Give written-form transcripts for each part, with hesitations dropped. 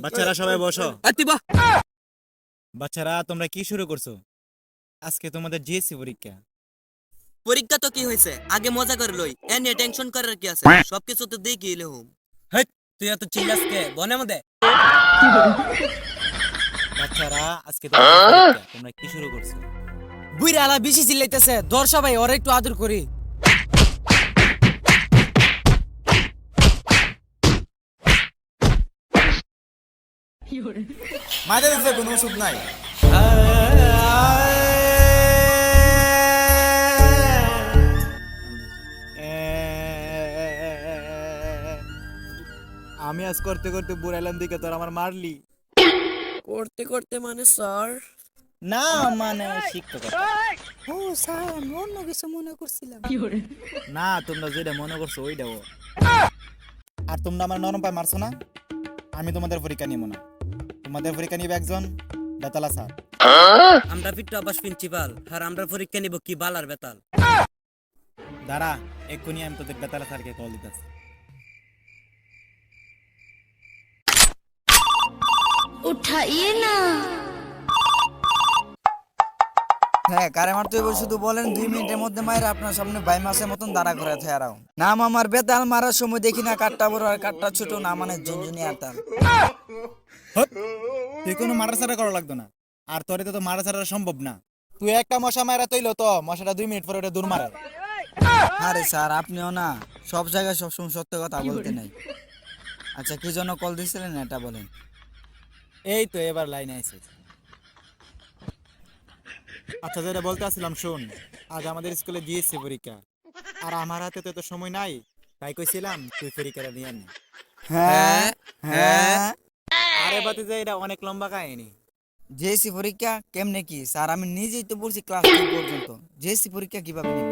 বাচ্চারা সবাই বসো। আতিবা বাচ্চারা তোমরা কি শুরু করছো? আজকে তোমাদের জিএসসি পরীক্ষা। পরীক্ষা তো কি হয়েছে, আগে মজা করে লই, এ নিয়ে টেনশন করার কি আছে? সবকিছু তো দেখি এলে হুম। হেই তুই এত চিল্লাস কে বনে মধ্যে? বাচ্চারা আজকে তোমাদের পরীক্ষা, তোমরা কি শুরু করছো? বুইরা আলা বেশি চিল্লাইতেছে, ধর সবাই ওরে একটু আদর করি। মায়েদের কাছে কোনো ওষুধ নাই। আমি আজ করতে করতে বুড়াইলাম দিকে তোর আমার মারলি। করতে করতে মানে স্যার? না মানে শিক্ষক। ও স্যার, আমি অন্য কিছু মনে করছিলাম। না তোমরা যেটা মনে করছো ওইটাও। আর তোমরা আমার নরম পায়ে মারছো না, আমি তোমাদের পরীক্ষা নিব না। তোমাদের পরীক্ষা নিবে একজন বেতালা স্যার। আমরা ফিট্টু আবাস প্রিন্সিপাল, আর আমরা পরীক্ষা নিব কি বালার বেতাল। দাঁড়া, এক্ষুনি আমি তোদের বেতালা স্যারকে কল দিতেছি। उठाइए ना। হ্যাঁ কারে মারতে হইব শুধু বলেন, 2 মিনিটের মধ্যে মায়ের আপনার সামনে বাই মাসের মতন দাঁড়া করে থেরাও। নাম আমার বেতাল, মারার সময় দেখি না কাটটা বড় আর কাটটা ছোট, না মানে ঝুনঝুনি আর তাল। তুই কোনো মারাসারা করা লাগতো না, আর তোর তো মারাসারা সম্ভব না। তুই একটা মশা মারা তৈল তো মশাটা 2 মিনিট পরে ওটা দূর মারে। আরে স্যার আপনিও না সব জায়গায় সবসময় সত্য কথা বলতে নাই। আচ্ছা কি জন্য কল দিছিলেন এটা বলেন। এই তো এবার লাইনে আছে। আচ্ছা যেটা বলতে আসছিলাম শোন, আজ আমাদের স্কুলে জিএসসি পরীক্ষা, আর আমার হাতে তো এত সময় নাই, তাই কইছিলাম তুই পরীক্ষাটা নিয়ে আনি। হ্যাঁ হ্যাঁ আরে বাতি যে এটা অনেক লম্বা কাহিনী। জেএসসি পরীক্ষা কেমনে কি স্যার, আমি নিজেই তো পড়ছি ক্লাস 2 পর্যন্ত। জেএসসি পরীক্ষা কিভাবে নিব?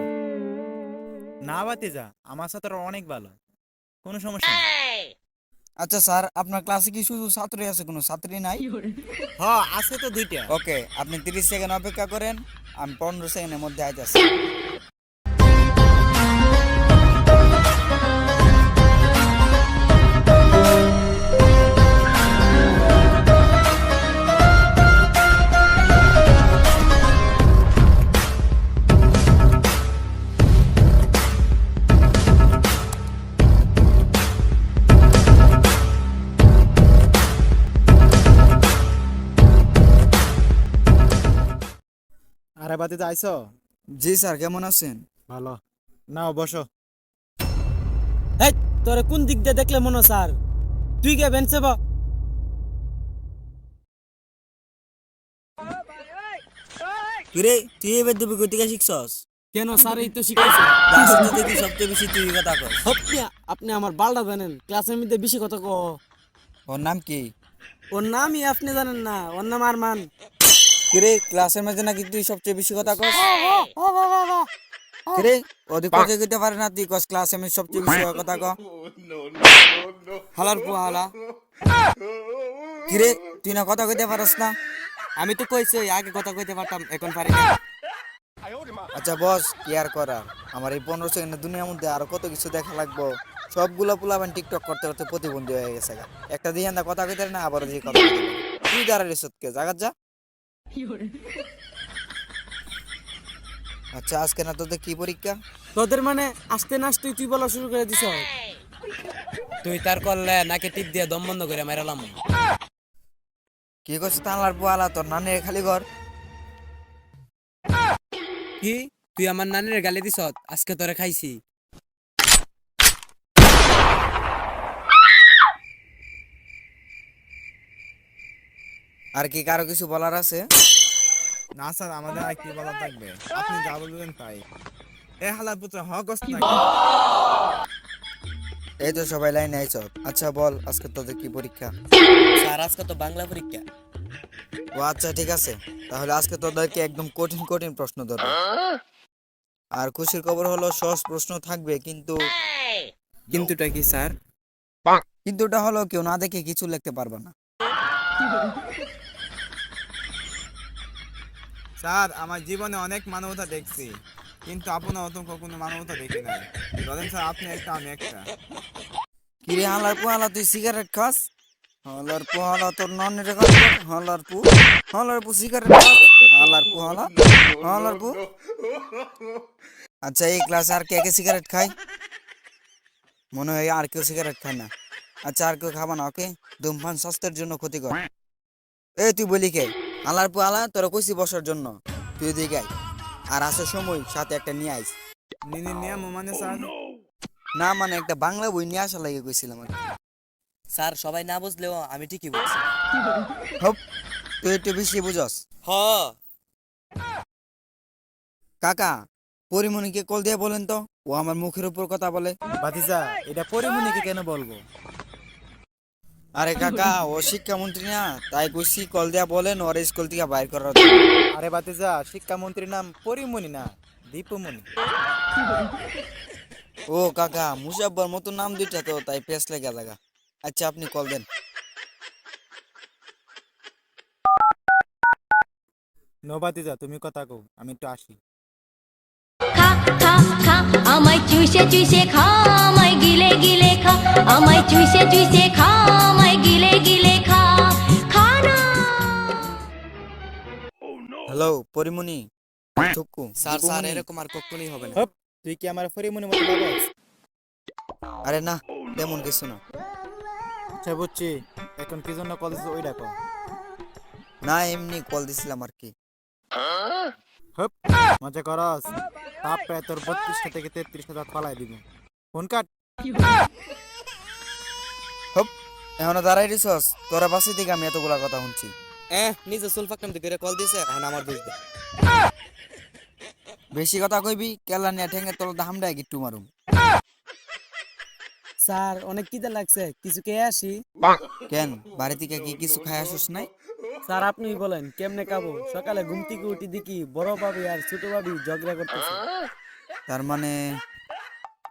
না বাতি যা, আমার সাথে অনেক ভালো, কোনো সমস্যা নেই। আচ্ছা স্যার আপনার ক্লাসে কি শুধু ছাত্রই আছে, কোনো ছাত্রী নাই? হ্যাঁ আছে তো 2টা। ওকে আপনি 30 সেকেন্ড অপেক্ষা করেন, আমি 15 সেকেন্ডের মধ্যে আইতাছি। আরে বাতি যা আইছো? জি স্যার কেমন আছেন? ভালো, নাও বসো। হেই তোরে কোন দিক দিয়ে দেখলে মনে স্যার? তুই কে বেঞ্চে বা? কিরে তুই এবার দেবি কই থেকে শিখছস? কেন স্যার এই তো শিখাইছে। ক্লাসে তো দেখি সবচেয়ে বেশি তুই কথা কস। আপনি আমার বালটা জানেন, ক্লাসের মধ্যে বেশি কথা কো। ওর নাম কি? ওর নামই আপনি জানেন না, ওর নাম আরমান। কিরে ক্লাসের মধ্যে নাকি তুই সবচেয়ে বেশি কথা কস? কিরে ওদি কথা কইতে পারে না, তুই কস ক্লাসে আমি সবচেয়ে বেশি কথা ক। হালার পুয়া হালা। কিরে তুই না কথা কইতে পারস না? আমি তো কইছি আগে কথা কইতে পারতাম, এখন পারি না। আচ্ছা বস কি আর করার, আমার এই 15 সেকেন্ডের দুনিয়ার মধ্যে আরো কত কিছু দেখা লাগবো। সবগুলো পোলাবেন টিকটক করতে করতে প্রতিবন্ধী হয়ে গেছে গা। একটা দিয়ে না কথা কইতে না, আবার দিয়ে কথা কইতে পারে। তুই দাঁড়ালি সত্যি জাগাত যা। আচ্ছা আজকে না তোদের কি পরীক্ষা? তোদের মানে আসতে না আসতেই তুই বলা শুরু করে দিছ। তুই তার করলে নাকে টিপ দিয়ে দম বন্ধ করে মারালাম। কি করছিস তাহলে পোয়ালা, তোর নানের খালি ঘর। কি তুই আমার নানির গালি দিছ? আজকে তোরে খাইছি। আর কি কারো কিছু বলার আছে? না স্যার, আমাদের আর কি বলা থাকবে, আপনি যা বলবেন তাই। এ হালার পুত্র হকস না। এই তো সবাই লাইনে আইছ। আচ্ছা বল আজকে তোদের কি পরীক্ষা? স্যার আজকে তো বাংলা পরীক্ষা। ও আচ্ছা ঠিক আছে, তাহলে আজকে তোদেরকে একদম কঠিন কঠিন প্রশ্ন ধরবো। আর খুশির খবর হলো সহজ প্রশ্ন থাকবে, কিন্তুটা কি স্যার? কিন্তুটা হলো কেউ না দেখে কিছু লিখতে পারবে না। স্যার আমার জীবনে অনেক মানবতা দেখছি, কিন্তু আপনার অত কখনো মানবতা দেখি নাই। ধরেন স্যার আপনি একটা, আমি একটা। কিরে হালার পোহালা তুই সিগারেট খাস? হালার তোর ননের কাজ হালার পু সিগারেট হালার পু আচ্ছা এই ক্লাসে আর কে কে সিগারেট খায় মনে হয় আর কেউ সিগারেট খায় না আচ্ছা আর কেউ খাবা না ওকে ধূমপান স্বাস্থ্যের জন্য ক্ষতিকর এই তুই বলি কে হালার পু হালা তোরা কইছি বসার জন্য তুই দিকে আয় আর আসার সময় সাথে একটা নিয়ে আইস নিয়ম মানে স্যার না মানে একটা বাংলা বই নিয়ে আসা লাগে কইছিলাম আর কি। স্যার সবাই না বুঝলেও আমি ঠিকই বলছি। হপ তুই একটু বেশি বুঝস হ কাকা পরিমণিকে কল দিয়ে বলেন তো ও আমার মুখের উপর কথা বলে ভাতিজা এটা পরিমণিকে কেন বলবো আরে কাকা ও শিক্ষামন্ত্রী না তাই কইছি কল দিয়া বলেন ওর স্কুল থেকে বাইর করার আরে ভাতিজা শিক্ষামন্ত্রীর নাম পরিমণি না দীপমণি ও কাকা মুসাব্বার মতো নাম দুইটা তো তাই পেস লেগে লাগা আচ্ছা আপনি কল দেন নো ভাতিজা তুমি কথা কও আমি একটু আসি খা খা খা আমায় চুষে চুষে খা আমায় গিলে গিলে খা আমায় চুষে চুষে খা আমায় গিলে গিলে খা খানা হ্যালো পরিমণি থুকু স্যার স্যার এরকম আর কখনোই হবে না। হপ তুই কি আমার পরিমণি মতো লাগাস আরে না তেমন কিছু না আচ্ছা বুঝছি এখন কি জন্য কল দিছিস ওই ডাকো না এমনি কল দিছিলাম আর কি হপ মজা করস তাপ প্রায় তোর 32টা থেকে 33টা দাঁত ফালাই দিব ফোন কাট হপ এখনো দাঁড়াই দিছস তোরা বাসি থেকে আমি এতগুলা কথা শুনছি নিজে সুলফাকাম দিকে কল দিছে এখন আমার দোষ দে। বেশি কথা কইবি কেলা নিয়ে ঠেঙ্গে তোর দামটা একটু মারুম স্যার অনেক খিদে লাগছে কিছু খেয়ে আসি কেন বাড়ি থেকে কি কিছু খাই আসুস নাই স্যার আপনি বলেন কেমনে খাবো সকালে ঘুম থেকে উঠি দেখি বড় ভাবি আর ছোট ভাবি ঝগড়া করতেছে তার মানে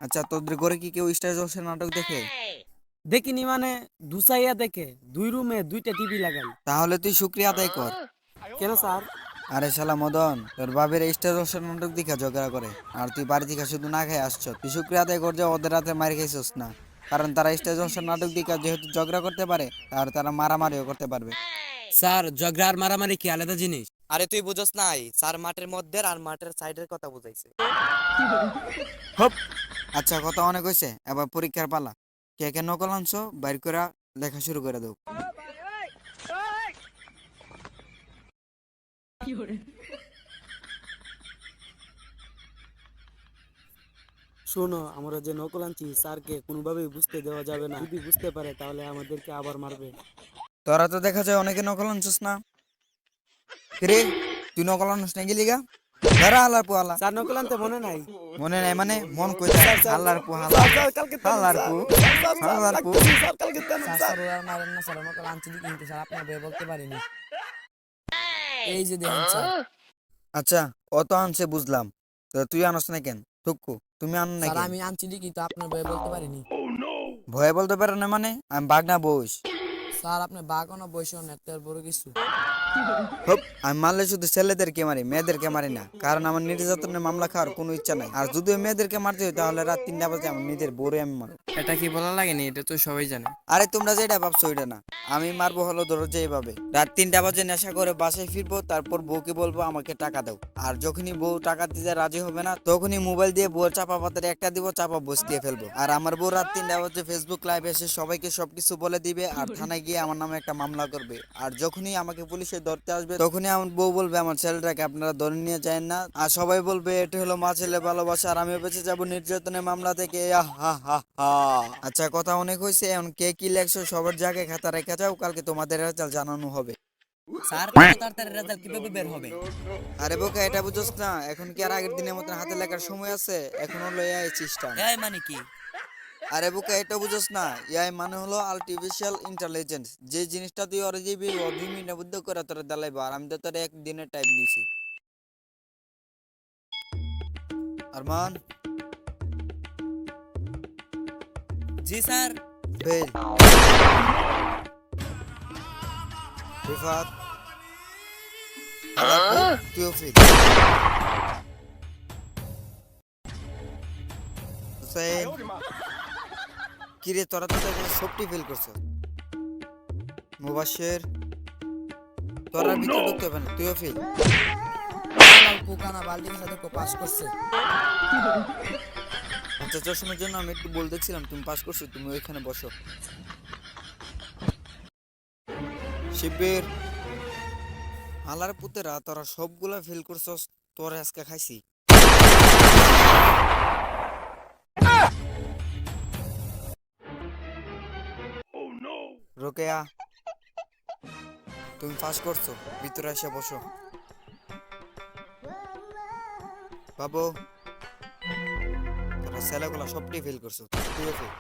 আচ্ছা তোদের ঘরে কি কেউ স্টার জলসের নাটক দেখে দেখিনি মানে দুসাইয়া দেখে দুই রুমে দুইটা টিভি লাগাই তাহলে তুই শুক্রিয়া আদায় কর কেন স্যার আরে শালা মদন তোর বাবের স্টার জলসের নাটক দেখা ঝগড়া করে আর তুই বাড়ি থেকে শুধু না খাই আসছ তুই শুক্রিয়া আদায় কর যে ওদের রাতে মারি খাইছস না কারণ তারা স্টার জলসের নাটক দেখা যেহেতু ঝগড়া করতে পারে আর তারা মারামারিও করতে পারবে স্যার ঝগড়া আর মারামারি কি আলাদা জিনিস আরে তুই বুঝস নাই স্যার মাঠের মধ্যে আর মাঠের সাইডের কথা বুঝাইছে। হপ আচ্ছা কথা অনেক হয়েছে এবার পরীক্ষার পালা কে কে নকল আনছো বাইর করে লেখা শুরু করে দাও শোনো আমরা যে নকল আনছি স্যারকে কোনোভাবেই বুঝতে দেওয়া যাবে না যদি বুঝতে পারে তাহলে আমাদেরকে আবার মারবে তোরা তো দেখা যায় অনেকে নকল আনছিস না রে তুই নকল আনছ না গেলি গা ধরা আল্লাহর পোহালা স্যার নকল আনতে মনে নাই মনে নাই মানে মন কই আল্লাহর পোহালা আল্লাহর পু আল্লাহর পু স্যার ওরা মারেন না স্যার নকল আনছি কিন্তু স্যার আপনার বই বলতে পারিনি এই যে দেখেন স্যার আচ্ছা অত আনছে বুঝলাম তো তুই আনস না কেন থুকু তুমি আন না স্যার কেন আমি আনছি কিন্তু আপনার বই বলতে পারিনি ভয়ে বলতে পারো না মানে আমি বাগনা বইস স্যার আপনি বাগানো বসে না এত বড় কিছু হপ আমি মারলে শুধু ছেলেদেরকে মারি মেয়েদেরকে মারি না কারণ আমার নির্যাতনের মামলা খাওয়ার কোনো ইচ্ছা নাই আর যদি মেয়েদেরকে মারতে হয় তাহলে রাত 3টা বাজে আমার নিজের বউরে আমি মারব এটা কি বলা লাগেনি এটা তো সবাই জানে আরে তোমরা যেটা ভাবছো ওইটা না আমি মারবো হলো ধরো যে এইভাবে রাত 3টা বাজে নেশা করে বাসায় ফিরবো তারপর বউকে বলবো আমাকে টাকা দাও আর যখনই বউ টাকা দিতে রাজি হবে না তখনই মোবাইল দিয়ে বউর চাপা পাতারে একটা দিব চাপা বসিয়ে ফেলবো আর আমার বউ রাত 3টা বাজে ফেসবুক লাইভ এসে সবাইকে সবকিছু বলে দিবে আর থানায় গিয়ে আমার নামে একটা মামলা করবে আর যখনই আমাকে পুলিশে ধরতে আসবে তখনই আমার বউ বলবে আমার ছেলেটাকে আপনারা ধরে নিয়ে যায় না আর সবাই বলবে এটা হলো মা ছেলে ভালোবাসা আর আমিও বেঁচে যাবো নির্যাতনের মামলা থেকে আচ্ছা কথা অনেক হয়েছে এখন কে কি লেখছো সবার জায়গায় খাতা রেখে যাও কালকে তোমাদের রেজাল্ট জানানো হবে স্যার কত তাড়াতাড়ি রেজাল্ট কিভাবে বের হবে? আরে বোকা এটা বুঝছ না এখন কি আর আগের দিনের মতন হাতে লেখার সময় আছে এখন হলো এআই সিস্টেম এই মানে কি? আরে বোকা এটা বুঝছ না এআই মানে হলো আর্টিফিশিয়াল ইন্টেলিজেন্স যে জিনিসটা তুই ওরে দিবি ও 2 মিনিটের মধ্যে করে তোরে দালাইবো আর আমি তো তোরে এক দিনের টাইম দিছি আরমান জি স্যার। ফেল রিফাত তুইও ফেল হুসেন কিরে তোরা তো সবটি ফেল করছ মুবাশির তোরা ভিতরে ঢুকতে হবে না, তুইও ফেল। পোকানা বালতির সাথে পাস করছে। আচ্ছা চশমের জন্য আমি একটু বল দেখছিলাম, তুমি পাস করছো, তুমি ওইখানে বসো। শিবির হালার পুতেরা তোরা সবগুলা ফেল করছস, তোরা আজকে খাইছি। রোকেয়া তুমি পাস করছো, ভিতরে এসে বসো। বাবু তোরা ছেলেগুলা সবটাই ফেল করছো, তুইও ফেল।